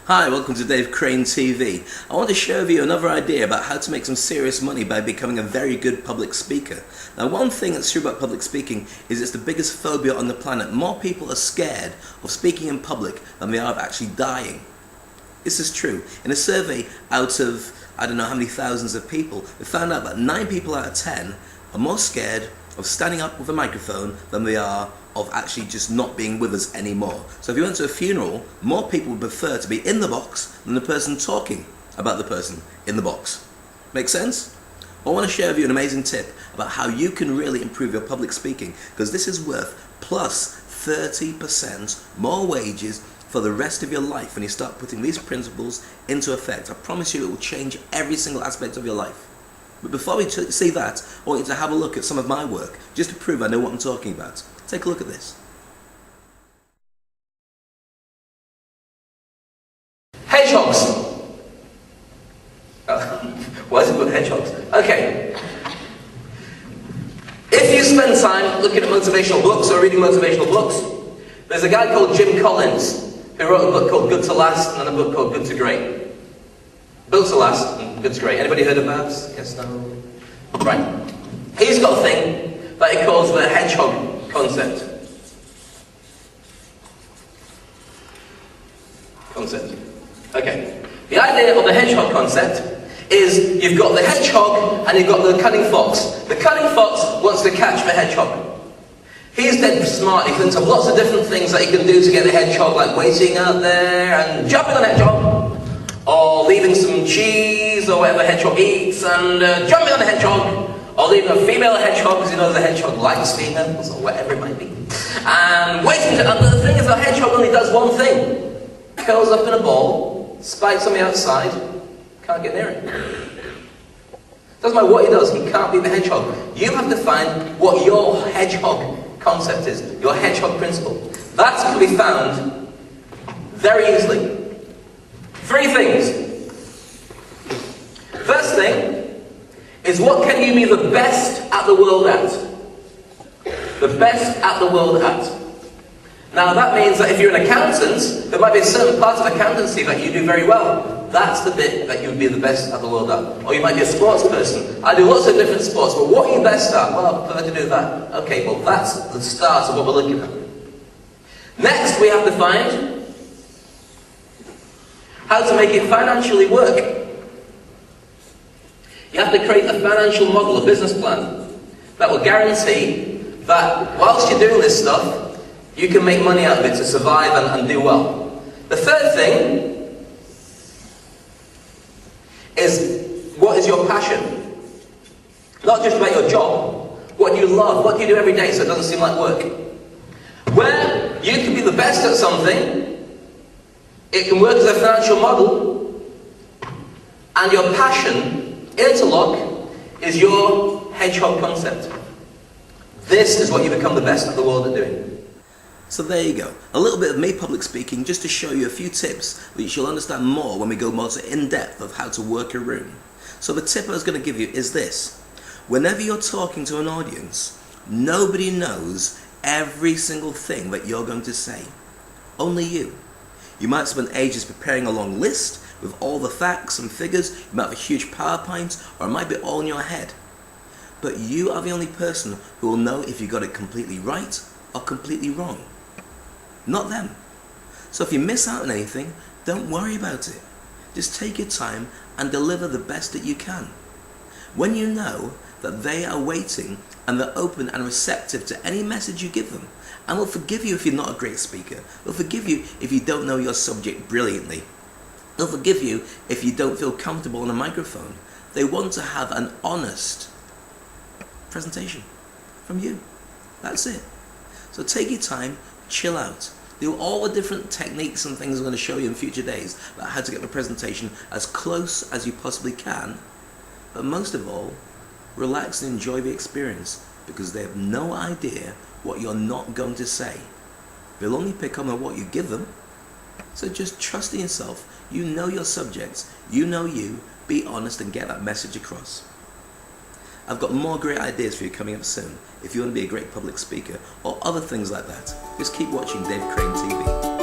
Hi, welcome to Dave Crane TV. I want to share with you another idea about how to make some serious money by becoming a very good public speaker. Now, one thing that's true about public speaking is it's the biggest phobia on the planet. More people are scared of speaking in public than they are of actually dying. This is true. In a survey out of, I don't know how many thousands of people, they found out that 9 people out of 10 are more scared of standing up with a microphone than they are of actually just not being with us anymore. So if you went to a funeral, more people would prefer to be in the box than the person talking about the person in the box. Make sense? Well, I want to share with you an amazing tip about how you can really improve your public speaking, because this is worth plus 30% more wages for the rest of your life when you start putting these principles into effect. I promise you it will change every single aspect of your life. But before we see that, I want you to have a look at some of my work, just to prove I know what I'm talking about. Take a look at this. Hedgehogs. Why is it called hedgehogs? Okay. If you spend time looking at motivational books or reading motivational books, there's a guy called Jim Collins who wrote a book called Good to Last and then a book called Good to Great. Built to Last and Good to Great. Anybody heard of that? Yes, no? Right. He's got a thing that he calls the Hedgehog Concept. Okay. The idea of the hedgehog concept is you've got the hedgehog and you've got the cunning fox. The cunning fox wants to catch the hedgehog. He's dead smart. He thinks of lots of different things that he can do to get the hedgehog, like waiting out there and jumping on the hedgehog, or leaving some cheese or whatever the hedgehog eats and jumping on the hedgehog, or leaving a female hedgehog because he knows the hedgehog likes females or whatever it might be. And waiting to, and the thing is, the hedgehog only does one thing. Curls up in a ball, spikes on the outside, can't get near it. Doesn't matter what he does, he can't beat the hedgehog. You have to find what your hedgehog concept is, your hedgehog principle. That can be found very easily. 3 things. First thing is, what can you be the best at the world at? The best at the world at. Now that means that if you're an accountant, there might be a certain part of accountancy that you do very well. That's the bit that you would be the best at the world at. Or you might be a sports person. I do lots of different sports, but what are you best at? Well, I prefer to do that. Okay, well that's the start of what we're looking at. Next, we have to find how to make it financially work. You have to create a financial model, a business plan, that will guarantee that whilst you're doing this stuff, you can make money out of it to survive and do well. The third thing is, what is your passion? Not just about your job. What do you love? What do you do every day so it doesn't seem like work? Where you can be the best at something, it can work as a financial model, and your passion, interlock, is your hedgehog concept. This is what you become the best at the world at doing. So there you go, a little bit of me public speaking just to show you a few tips that you'll understand more when we go more to in-depth of how to work a room. So the tip I was going to give you is this: whenever you're talking to an audience, nobody knows every single thing that you're going to say. Only you. You might spend ages preparing a long list with all the facts and figures, you might have a huge PowerPoint, or it might be all in your head. But you are the only person who will know if you got it completely right or completely wrong. Not them. So if you miss out on anything, don't worry about it. Just take your time and deliver the best that you can. When you know that they are waiting and they're open and receptive to any message you give them, and will forgive you if you're not a great speaker, they'll forgive you if you don't know your subject brilliantly, they'll forgive you if you don't feel comfortable on a microphone. They want to have an honest presentation from you. That's it. So take your time, chill out. Do all the different techniques and things I'm going to show you in future days about how to get the presentation as close as you possibly can. But most of all, relax and enjoy the experience, because they have no idea what you're not going to say. They'll only pick up on what you give them. So just trust in yourself. You know your subjects. You know you. Be honest and get that message across. I've got more great ideas for you coming up soon if you want to be a great public speaker or other things like that. Just keep watching Dave Crane TV.